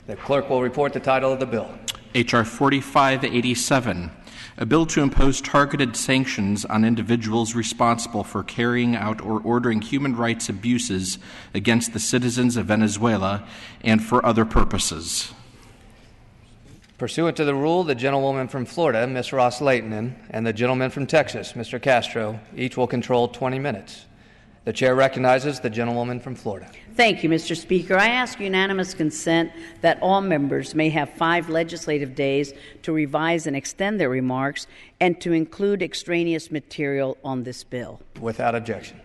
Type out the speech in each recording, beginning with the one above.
The clerk will report the title of the bill. H.R. 4587, a bill to impose targeted sanctions on individuals responsible for carrying out or ordering human rights abuses against the citizens of Venezuela and for other purposes. Pursuant to the rule, the gentlewoman from Florida, Ms. Ross Layton, and the gentleman from Texas, Mr. Castro, each will control 20 minutes. The chair recognizes the gentlewoman from Florida. Thank you, Mr. Speaker. I ask unanimous consent that all members may have 5 legislative days to revise and extend their remarks and to include extraneous material on this bill. Without objection.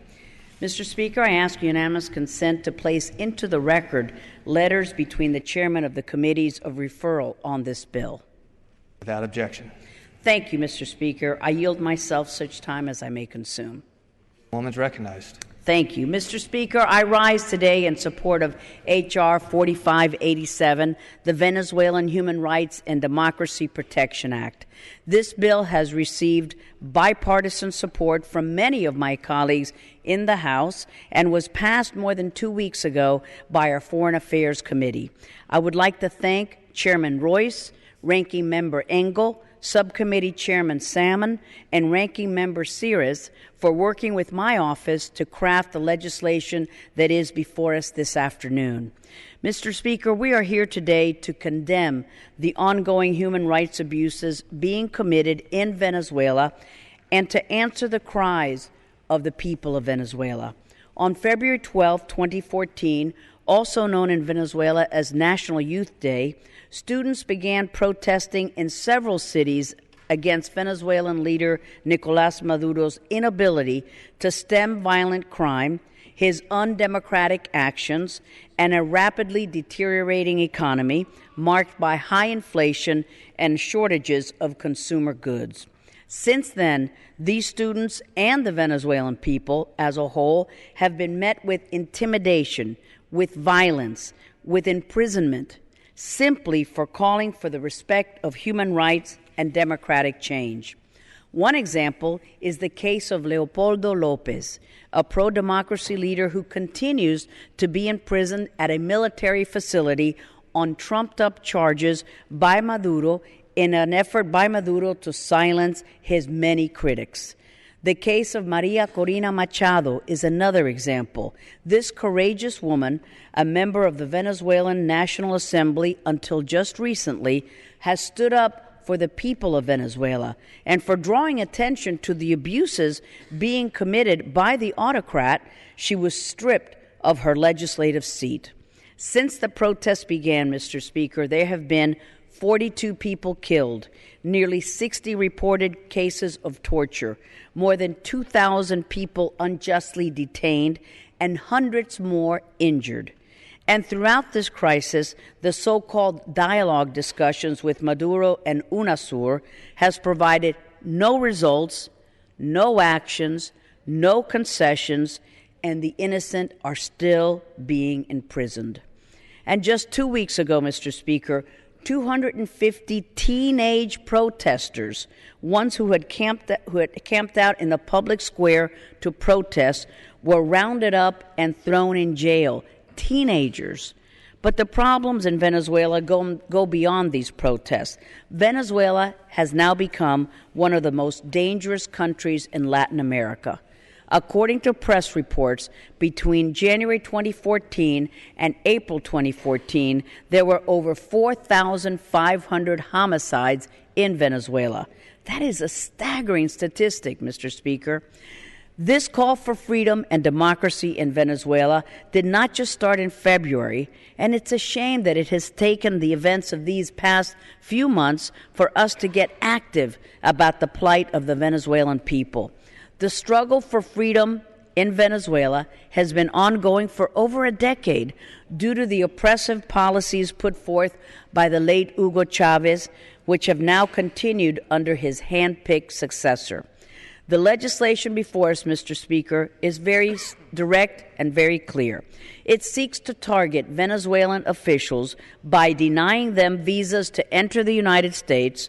Mr. Speaker, I ask unanimous consent to place into the record letters between the chairman of the committees of referral on this bill. Without objection. Thank you, Mr. Speaker. I yield myself such time as I may consume. The woman is recognized. Thank you. Mr. Speaker, I rise today in support of H.R. 4587, the Venezuelan Human Rights and Democracy Protection Act. This bill has received bipartisan support from many of my colleagues in the House and was passed more than 2 weeks ago by our Foreign Affairs Committee. I would like to thank Chairman Royce, Ranking Member Engel, Subcommittee Chairman Salmon, and Ranking Member Sears for working with my office to craft the legislation that is before us this afternoon. Mr. Speaker, we are here today to condemn the ongoing human rights abuses being committed in Venezuela and to answer the cries of the people of Venezuela. On February 12, 2014, also known in Venezuela as National Youth Day, students began protesting in several cities against Venezuelan leader Nicolás Maduro's inability to stem violent crime, his undemocratic actions, and a rapidly deteriorating economy marked by high inflation and shortages of consumer goods. Since then, these students and the Venezuelan people as a whole have been met with intimidation, with violence, with imprisonment, simply for calling for the respect of human rights and democratic change. One example is the case of Leopoldo López, a pro-democracy leader who continues to be imprisoned at a military facility on trumped-up charges by Maduro in an effort by Maduro to silence his many critics. The case of Maria Corina Machado is another example. This courageous woman, a member of the Venezuelan National Assembly until just recently, has stood up for the people of Venezuela and for drawing attention to the abuses being committed by the autocrat. She was stripped of her legislative seat. Since the protests began, Mr. Speaker, there have been 42 people killed, nearly 60 reported cases of torture, more than 2,000 people unjustly detained, and hundreds more injured. And throughout this crisis, the so-called dialogue discussions with Maduro and UNASUR has provided no results, no actions, no concessions, and the innocent are still being imprisoned. And just 2 weeks ago, Mr. Speaker, 250 teenage protesters, ones who had camped out in the public square to protest, were rounded up and thrown in jail. Teenagers. But the problems in Venezuela go beyond these protests. Venezuela has now become one of the most dangerous countries in Latin America. According to press reports, between January 2014 and April 2014, there were over 4,500 homicides in Venezuela. That is a staggering statistic, Mr. Speaker. This call for freedom and democracy in Venezuela did not just start in February, and it's a shame that it has taken the events of these past few months for us to get active about the plight of the Venezuelan people. The struggle for freedom in Venezuela has been ongoing for over a decade due to the oppressive policies put forth by the late Hugo Chavez, which have now continued under his hand-picked successor. The legislation before us, Mr. Speaker, is very direct and very clear. It seeks to target Venezuelan officials by denying them visas to enter the United States,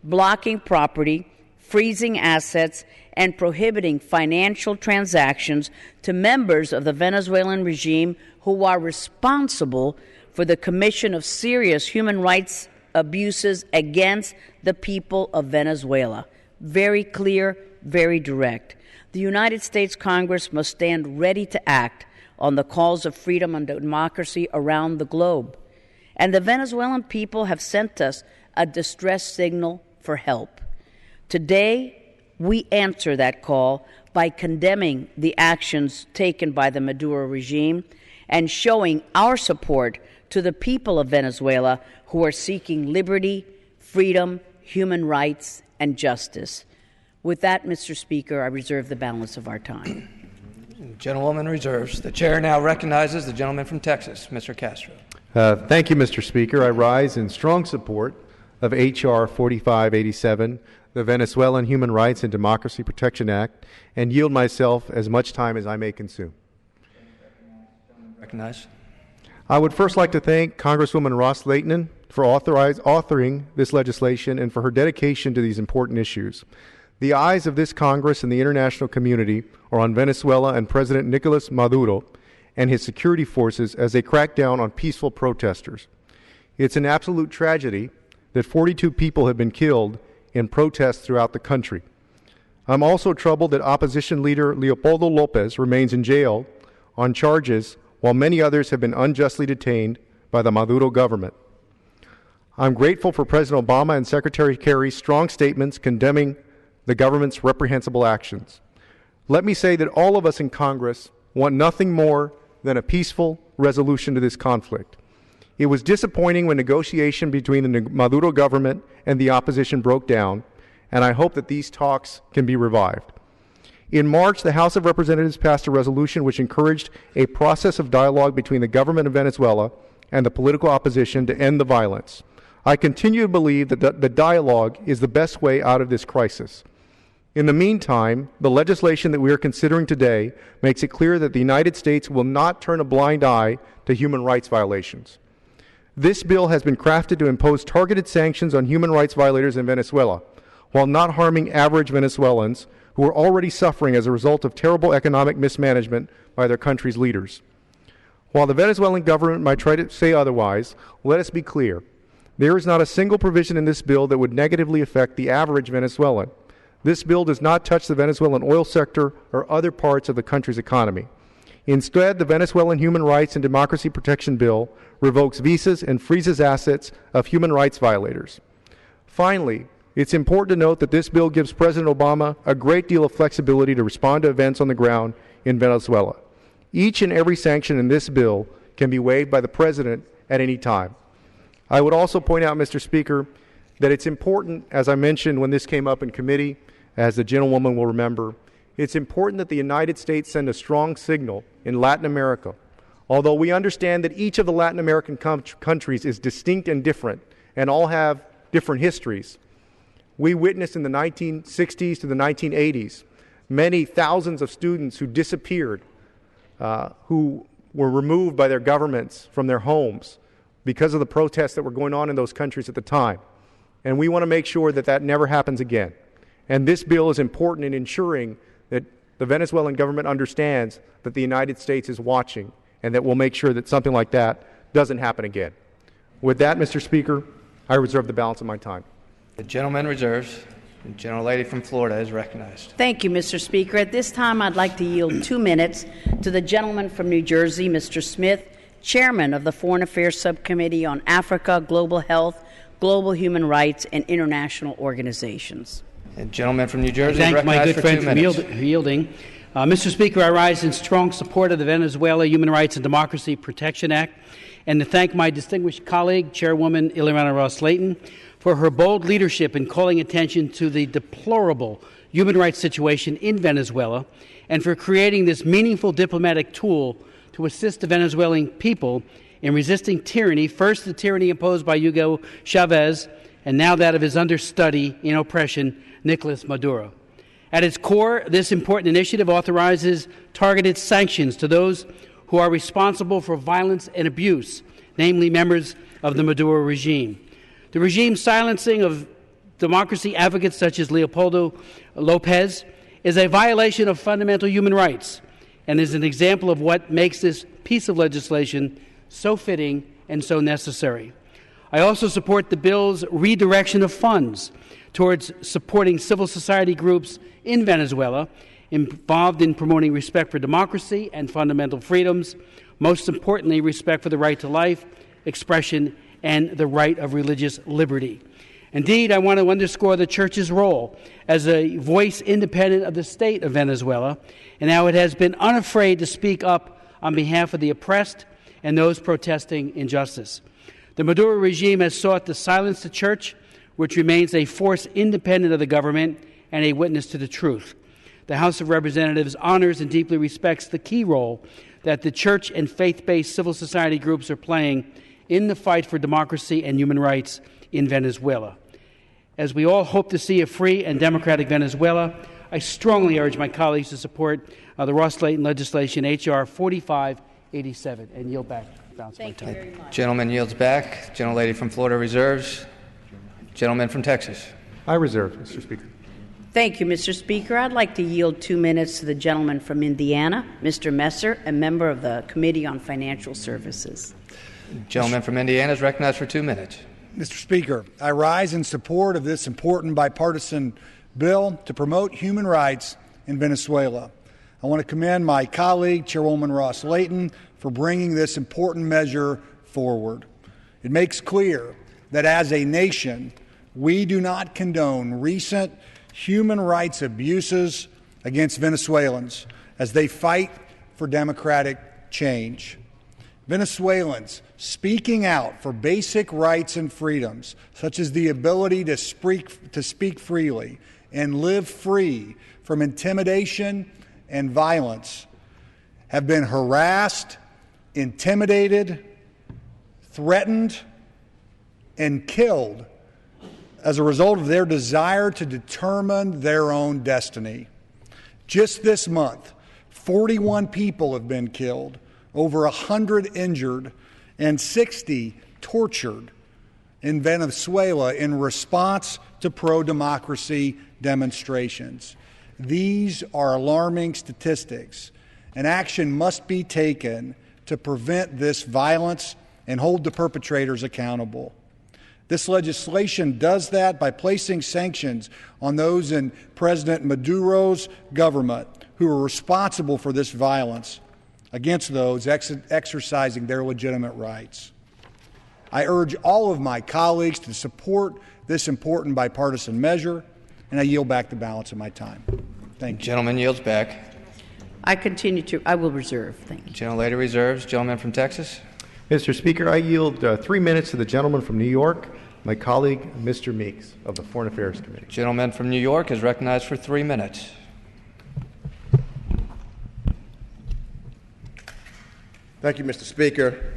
blocking property, freezing assets, and prohibiting financial transactions to members of the Venezuelan regime who are responsible for the commission of serious human rights abuses against the people of Venezuela. Very clear, very direct. The United States Congress must stand ready to act on the calls of freedom and democracy around the globe. And the Venezuelan people have sent us a distress signal for help. Today, we answer that call by condemning the actions taken by the Maduro regime and showing our support to the people of Venezuela who are seeking liberty, freedom, human rights, and justice. With that, Mr. Speaker, I reserve the balance of our time. Gentlewoman reserves. The chair now recognizes the gentleman from Texas, Mr. Castro. Thank you, Mr. Speaker. I rise in strong support of H.R. 4587, the Venezuelan Human Rights and Democracy Protection Act, and yield myself as much time as I may consume. Recognize. I would first like to thank Congresswoman Ross-Lehtinen for authoring this legislation and for her dedication to these important issues. The eyes of this Congress and the international community are on Venezuela and President Nicolas Maduro and his security forces as they crack down on peaceful protesters. It's an absolute tragedy that 42 people have been killed in protests throughout the country. I'm also troubled that opposition leader Leopoldo Lopez remains in jail on charges while many others have been unjustly detained by the Maduro government. I'm grateful for President Obama and Secretary Kerry's strong statements condemning the government's reprehensible actions. Let me say that all of us in Congress want nothing more than a peaceful resolution to this conflict. It was disappointing when negotiation between the Maduro government and the opposition broke down, and I hope that these talks can be revived. In March, the House of Representatives passed a resolution which encouraged a process of dialogue between the government of Venezuela and the political opposition to end the violence. I continue to believe that the dialogue is the best way out of this crisis. In the meantime, the legislation that we are considering today makes it clear that the United States will not turn a blind eye to human rights violations. This bill has been crafted to impose targeted sanctions on human rights violators in Venezuela, while not harming average Venezuelans who are already suffering as a result of terrible economic mismanagement by their country's leaders. While the Venezuelan government might try to say otherwise, let us be clear. There is not a single provision in this bill that would negatively affect the average Venezuelan. This bill does not touch the Venezuelan oil sector or other parts of the country's economy. Instead, the Venezuelan Human Rights and Democracy Protection Bill revokes visas and freezes assets of human rights violators. Finally, it's important to note that this bill gives President Obama a great deal of flexibility to respond to events on the ground in Venezuela. Each and every sanction in this bill can be waived by the President at any time. I would also point out, Mr. Speaker, that it's important, as I mentioned when this came up in committee, as the gentlewoman will remember, it's important that the United States send a strong signal in Latin America. Although we understand that each of the Latin American countries is distinct and different and all have different histories, we witnessed in the 1960s to the 1980s many thousands of students who disappeared, who were removed by their governments from their homes because of the protests that were going on in those countries at the time. And we want to make sure that that never happens again. And this bill is important in ensuring that the Venezuelan government understands that the United States is watching and that we'll make sure that something like that doesn't happen again. With that, Mr. Speaker, I reserve the balance of my time. The gentleman reserves. The gentlelady from Florida is recognized. Thank you, Mr. Speaker. At this time, I'd like to yield 2 minutes to the gentleman from New Jersey, Mr. Smith, Chairman of the Foreign Affairs Subcommittee on Africa, Global Health, Global Human Rights, and International Organizations. And gentleman from New Jersey, thank my good friend for minutes. yielding. Mr. Speaker, I rise in strong support of the Venezuela Human Rights and Democracy Protection Act, and to thank my distinguished colleague, Chairwoman Ileana Ross-Lehtinen, for her bold leadership in calling attention to the deplorable human rights situation in Venezuela, and for creating this meaningful diplomatic tool to assist the Venezuelan people in resisting tyranny, first the tyranny imposed by Hugo Chavez, and now that of his understudy in oppression, Nicolas Maduro. At its core, this important initiative authorizes targeted sanctions to those who are responsible for violence and abuse, namely members of the Maduro regime. The regime's silencing of democracy advocates such as Leopoldo Lopez is a violation of fundamental human rights and is an example of what makes this piece of legislation so fitting and so necessary. I also support the bill's redirection of funds towards supporting civil society groups in Venezuela involved in promoting respect for democracy and fundamental freedoms, most importantly, respect for the right to life, expression, and the right of religious liberty. Indeed, I want to underscore the Church's role as a voice independent of the state of Venezuela and how it has been unafraid to speak up on behalf of the oppressed and those protesting injustice. The Maduro regime has sought to silence the Church, which remains a force independent of the government and a witness to the truth. The House of Representatives honors and deeply respects the key role that the Church and faith-based civil society groups are playing in the fight for democracy and human rights in Venezuela. As we all hope to see a free and democratic Venezuela, I strongly urge my colleagues to support the Ross-Leighton legislation, H.R. 4587, and yield back. Thank you very much. Gentleman yields back. Gentlelady from Florida reserves. Gentleman from Texas. I reserve, Mr. Speaker. Thank you, Mr. Speaker. I'd like to yield 2 minutes to the gentleman from Indiana, Mr. Messer, a member of the Committee on Financial Services. Gentleman from Indiana is recognized for 2 minutes. Mr. Speaker, I rise in support of this important bipartisan bill to promote human rights in Venezuela. I want to commend my colleague, Chairwoman Ross-Leighton, for bringing this important measure forward. It makes clear that as a nation, we do not condone recent human rights abuses against Venezuelans as they fight for democratic change. Venezuelans speaking out for basic rights and freedoms, such as the ability to speak freely and live free from intimidation and violence, have been harassed, intimidated, threatened, and killed as a result of their desire to determine their own destiny. Just this month, 41 people have been killed, over 100 injured, and 60 tortured in Venezuela in response to pro-democracy demonstrations. These are alarming statistics, and action must be taken to prevent this violence and hold the perpetrators accountable. This legislation does that by placing sanctions on those in President Maduro's government who are responsible for this violence against those exercising their legitimate rights. I urge all of my colleagues to support this important bipartisan measure, and I yield back the balance of my time. Thank you. Gentleman yields back. I will reserve. Thank you. Gentlelady reserves. Gentleman from Texas. Mr. Speaker, I yield 3 minutes to the gentleman from New York, my colleague, Mr. Meeks of the Foreign Affairs Committee. Gentleman from New York is recognized for 3 minutes. Thank you, Mr. Speaker.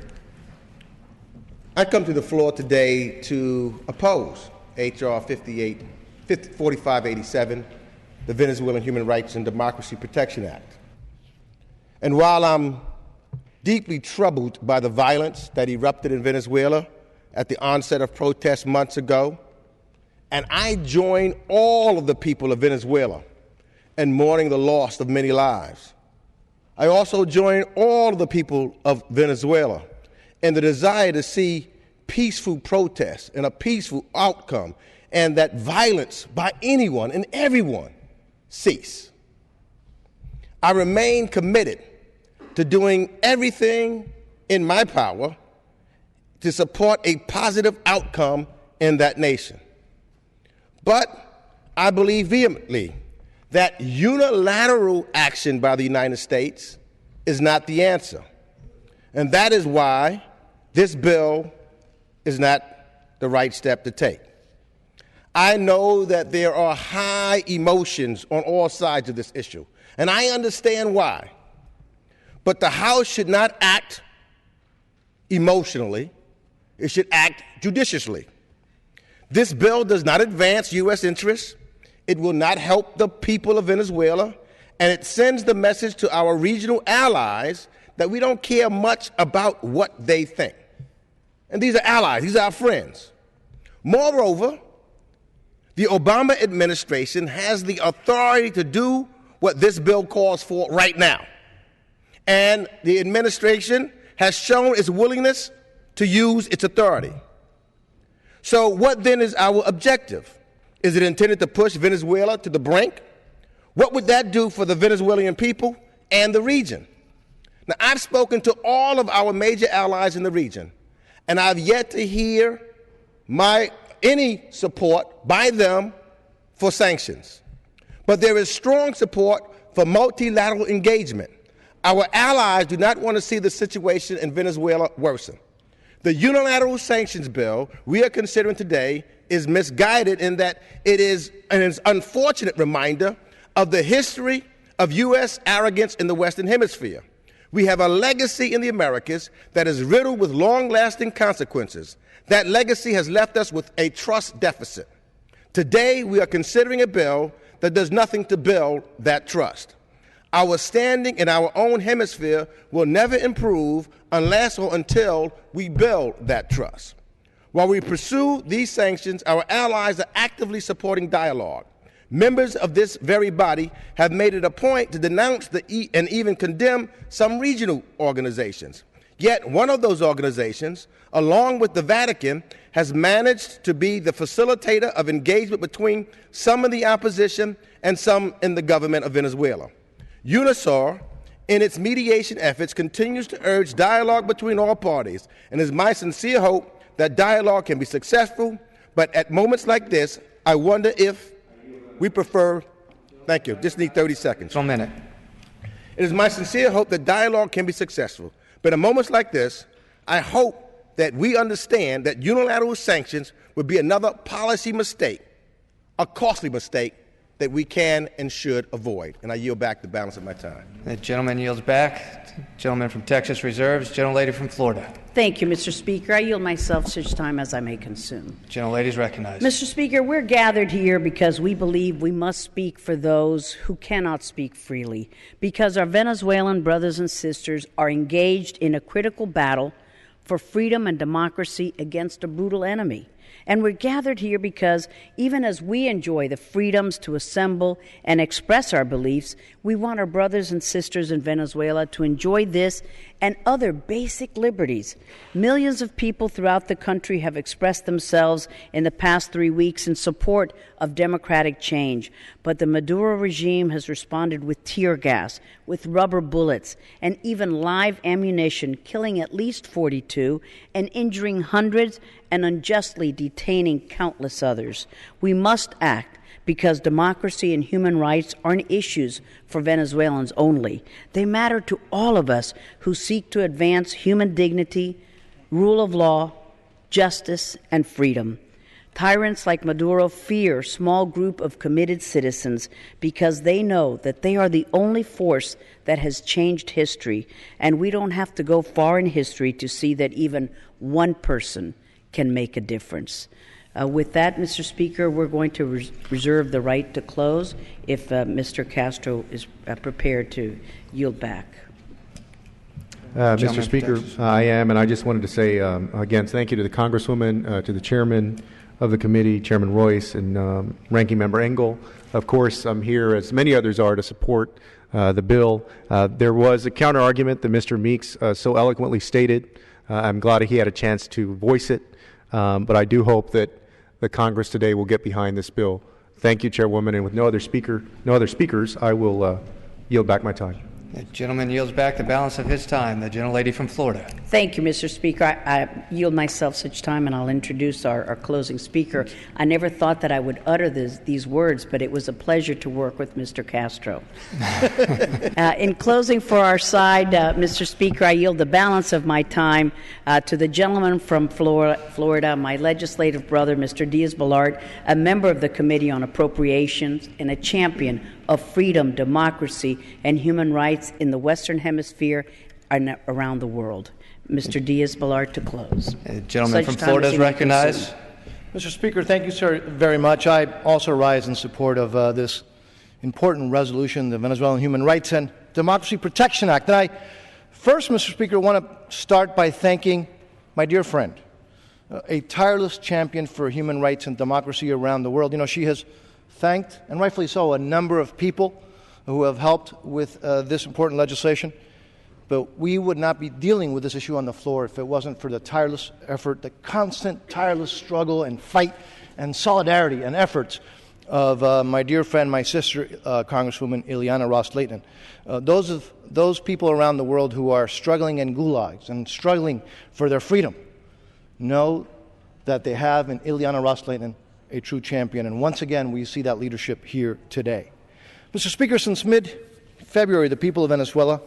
I come to the floor today to oppose H.R. 4587, the Venezuelan Human Rights and Democracy Protection Act. And while I'm deeply troubled by the violence that erupted in Venezuela at the onset of protests months ago, and I join all of the people of Venezuela in mourning the loss of many lives, I also join all of the people of Venezuela in the desire to see peaceful protests and a peaceful outcome, and that violence by anyone and everyone cease. I remain committed to doing everything in my power to support a positive outcome in that nation. But I believe vehemently that unilateral action by the United States is not the answer. And that is why this bill is not the right step to take. I know that there are high emotions on all sides of this issue, and I understand why. But the House should not act emotionally. It should act judiciously. This bill does not advance U.S. interests. It will not help the people of Venezuela, and it sends the message to our regional allies that we don't care much about what they think. And these are allies. These are our friends. Moreover, the Obama administration has the authority to do what this bill calls for right now. And the administration has shown its willingness to use its authority. So what then is our objective? Is it intended to push Venezuela to the brink? What would that do for the Venezuelan people and the region? Now, I've spoken to all of our major allies in the region, and I've yet to hear any support by them for sanctions. But there is strong support for multilateral engagement. Our allies do not want to see the situation in Venezuela worsen. The unilateral sanctions bill we are considering today is misguided in that it is an unfortunate reminder of the history of U.S. arrogance in the Western Hemisphere. We have a legacy in the Americas that is riddled with long-lasting consequences. That legacy has left us with a trust deficit. Today, we are considering a bill that does nothing to build that trust. Our standing in our own hemisphere will never improve unless or until we build that trust. While we pursue these sanctions, our allies are actively supporting dialogue. Members of this very body have made it a point to denounce and even condemn some regional organizations. Yet one of those organizations, along with the Vatican, has managed to be the facilitator of engagement between some in the opposition and some in the government of Venezuela. UNISOR, in its mediation efforts, continues to urge dialogue between all parties, and it is my sincere hope that dialogue can be successful, but at moments like this, I wonder if we prefer, thank you, just need 30 seconds. 1 minute. It is my sincere hope that dialogue can be successful, but in moments like this, I hope that we understand that unilateral sanctions would be another policy mistake, a costly mistake that we can and should avoid. And I yield back the balance of my time. The gentleman yields back. Gentleman from Texas reserves. Gentlelady from Florida. Thank you, Mr. Speaker. I yield myself such time as I may consume. Gentlelady is recognized. Mr. Speaker, we're gathered here because we believe we must speak for those who cannot speak freely, because our Venezuelan brothers and sisters are engaged in a critical battle for freedom and democracy against a brutal enemy. And we're gathered here because even as we enjoy the freedoms to assemble and express our beliefs, we want our brothers and sisters in Venezuela to enjoy this and other basic liberties. Millions of people throughout the country have expressed themselves in the past 3 weeks in support of democratic change, but the Maduro regime has responded with tear gas, with rubber bullets, and even live ammunition, killing at least 42 and injuring hundreds and unjustly detaining countless others. We must act because democracy and human rights aren't issues for Venezuelans only. They matter to all of us who seek to advance human dignity, rule of law, justice, and freedom. Tyrants like Maduro fear a small group of committed citizens because they know that they are the only force that has changed history, and we don't have to go far in history to see that even one person can make a difference. With that, Mr. Speaker, we're going to reserve the right to close if Mr. Castro is prepared to yield back. Mr. Speaker, I am, and I just wanted to say, again, thank you to the Congresswoman, to the Chairman of the committee, Chairman Royce, and Ranking Member Engel. Of course, I'm here, as many others are, to support the bill. There was a counter-argument that Mr. Meeks so eloquently stated. I'm glad he had a chance to voice it, but I do hope that the Congress today will get behind this bill. Thank you, Chairwoman, and with no other speakers, I will yield back my time. The gentleman yields back the balance of his time. The gentlelady from Florida. Thank you, Mr. Speaker. I yield myself such time, and I'll introduce our closing speaker. I never thought that I would utter these words, but it was a pleasure to work with Mr. Castro. In closing for our side, Mr. Speaker, I yield the balance of my time to the gentleman from Florida, my legislative brother, Mr. Diaz-Balart, a member of the Committee on Appropriations and a champion of freedom, democracy, and human rights in the Western Hemisphere and around the world. Mr. Diaz-Balart to close. The gentleman from Florida is recognized. Mr. Speaker, thank you, sir, very much. I also rise in support of this important resolution, the Venezuelan Human Rights and Democracy Protection Act. And I first, Mr. Speaker, want to start by thanking my dear friend, a tireless champion for human rights and democracy around the world. You know, she has thanked, and rightfully so, a number of people who have helped with this important legislation. But we would not be dealing with this issue on the floor if it wasn't for the tireless effort, the constant tireless struggle and fight and solidarity and efforts of my dear friend, my sister, Congresswoman Ileana Ros-Lehtinen. Those people around the world who are struggling in gulags and struggling for their freedom know that they have in Ileana Ros-Lehtinen a true champion. And once again, we see that leadership here today. Mr. Speaker, since mid-February, the people of Venezuela,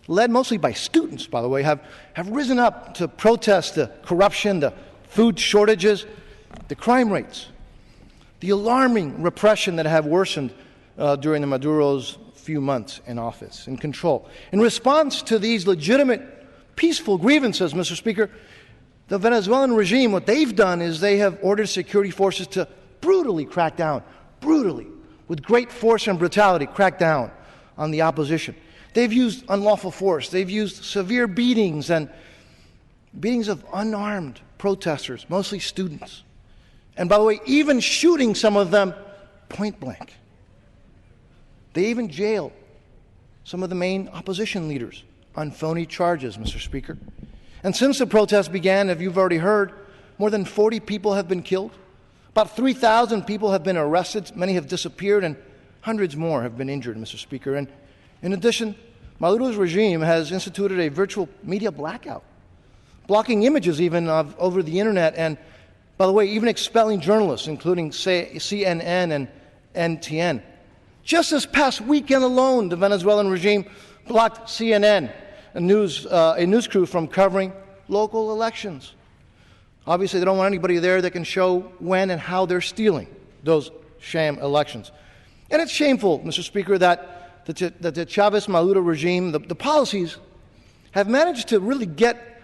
led mostly by students, by the way, have risen up to protest the corruption, the food shortages, the crime rates, the alarming repression that have worsened during the Maduro's few months in office, in control. In response to these legitimate, peaceful grievances, Mr. Speaker, the Venezuelan regime, what they've done is they have ordered security forces to brutally crack down, with great force and brutality, crack down on the opposition. They've used unlawful force. They've used severe beatings and beatings of unarmed protesters, mostly students. And by the way, even shooting some of them point blank. They even jailed some of the main opposition leaders on phony charges, Mr. Speaker. And since the protests began, as you've already heard, more than 40 people have been killed. About 3,000 people have been arrested. Many have disappeared, and hundreds more have been injured, Mr. Speaker. And in addition, Maduro's regime has instituted a virtual media blackout, blocking images even over the internet, and, by the way, even expelling journalists, including CNN and NTN. Just this past weekend alone, the Venezuelan regime blocked CNN, a news crew, from covering local elections. Obviously, they don't want anybody there that can show when and how they're stealing those sham elections. And it's shameful, Mr. Speaker, that the Chavez Maduro regime, the policies, have managed to really get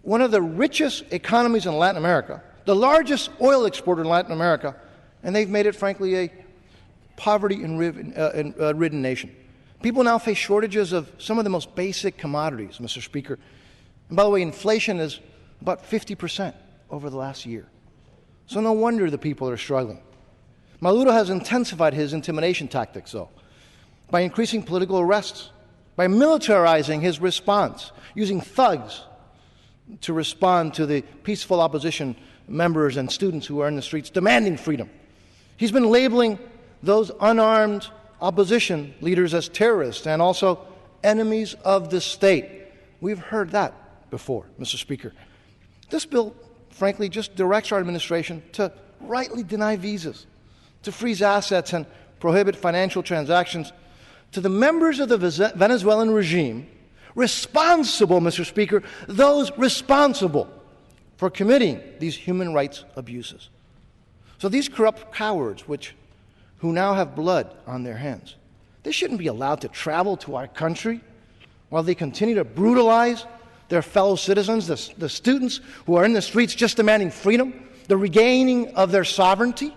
one of the richest economies in Latin America, the largest oil exporter in Latin America, and they've made it, frankly, a poverty-ridden nation. People now face shortages of some of the most basic commodities, Mr. Speaker. And by the way, inflation is about 50% over the last year. So no wonder the people are struggling. Maduro has intensified his intimidation tactics, though, by increasing political arrests, by militarizing his response, using thugs to respond to the peaceful opposition members and students who are in the streets demanding freedom. He's been labeling those unarmed opposition leaders as terrorists and also enemies of the state. We've heard that before, Mr. Speaker. This bill, frankly, just directs our administration to rightly deny visas, to freeze assets and prohibit financial transactions to the members of the Venezuelan regime responsible, Mr. Speaker, those responsible for committing these human rights abuses. So these corrupt cowards, who now have blood on their hands, they shouldn't be allowed to travel to our country while they continue to brutalize their fellow citizens, the students who are in the streets just demanding freedom, the regaining of their sovereignty.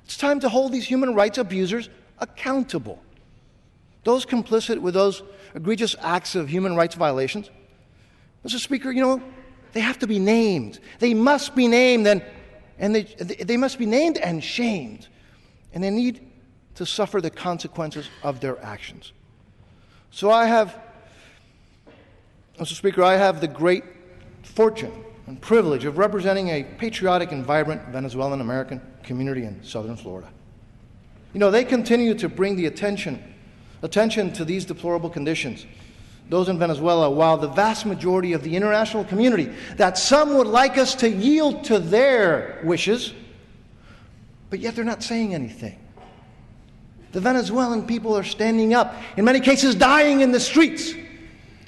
It's time to hold these human rights abusers accountable. Those complicit with those egregious acts of human rights violations, Mr. Speaker, they have to be named. They must be named, and they must be named and shamed. And they need to suffer the consequences of their actions. So Mr. Speaker, I have the great fortune and privilege of representing a patriotic and vibrant Venezuelan American community in southern Florida. They continue to bring the attention to these deplorable conditions, those in Venezuela, while the vast majority of the international community, that some would like us to yield to their wishes, but yet they're not saying anything. The Venezuelan people are standing up, in many cases dying in the streets,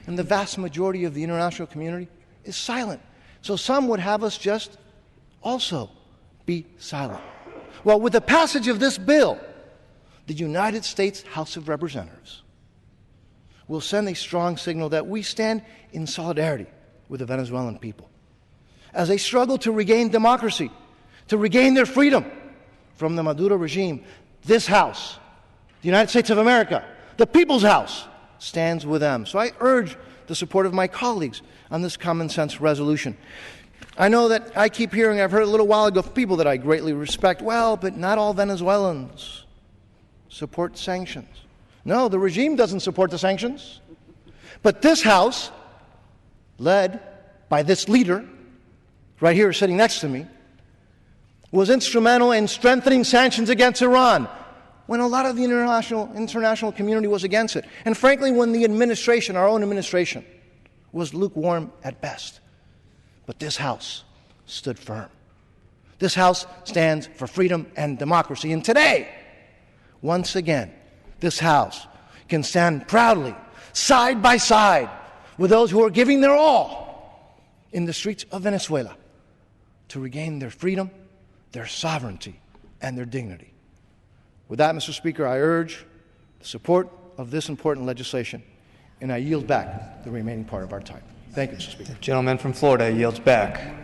and the vast majority of the international community is silent. So some would have us just also be silent. Well, with the passage of this bill, the United States House of Representatives will send a strong signal that we stand in solidarity with the Venezuelan people as they struggle to regain democracy, to regain their freedom from the Maduro regime. This House, the United States of America, the People's House, stands with them. So I urge the support of my colleagues on this common sense resolution. I know that I keep hearing, I've heard a little while ago from people that I greatly respect, well, but not all Venezuelans support sanctions. No, the regime doesn't support the sanctions. But this House, led by this leader, right here sitting next to me, was instrumental in strengthening sanctions against Iran when a lot of the international community was against it. And frankly, when the administration, our own administration, was lukewarm at best. But this House stood firm. This House stands for freedom and democracy. And today, once again, this House can stand proudly, side by side, with those who are giving their all in the streets of Venezuela to regain their freedom, their sovereignty, and their dignity. With that, Mr. Speaker, I urge the support of this important legislation, and I yield back the remaining part of our time. Thank you, Mr. Speaker. The gentleman from Florida yields back.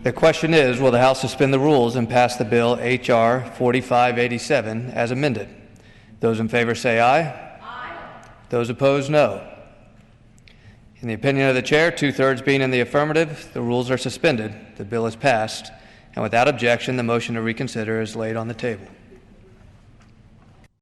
The question is, will the House suspend the rules and pass the bill H.R. 4587 as amended? Those in favor say aye. Aye. Those opposed, no. In the opinion of the chair, 2/3 being in the affirmative, the rules are suspended. The bill is passed, and without objection, the motion to reconsider is laid on the table.